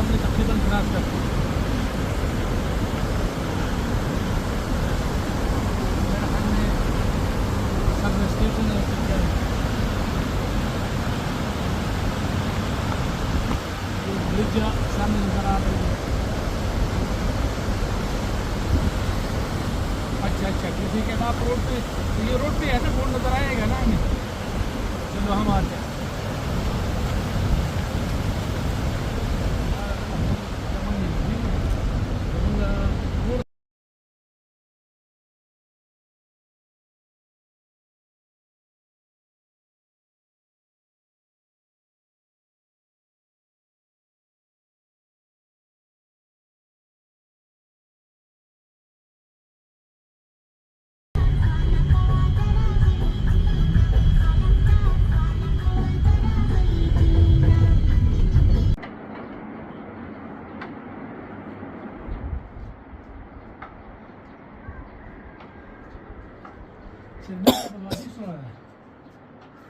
आपने तकरीबन क्रॉस कर दिया। मेरे ख्याल में सर्विस स्टेशन है फिर क्या है। ये ब्रिज सामने नजर आ रही है। अच्छा किसी के आप रोड पे, तो ये रोड पे ऐसा बोर्ड नज़र आएगा ना हमें। चलो हम आते हैं।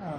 हाँ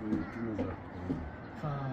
कोई 3000 हाँ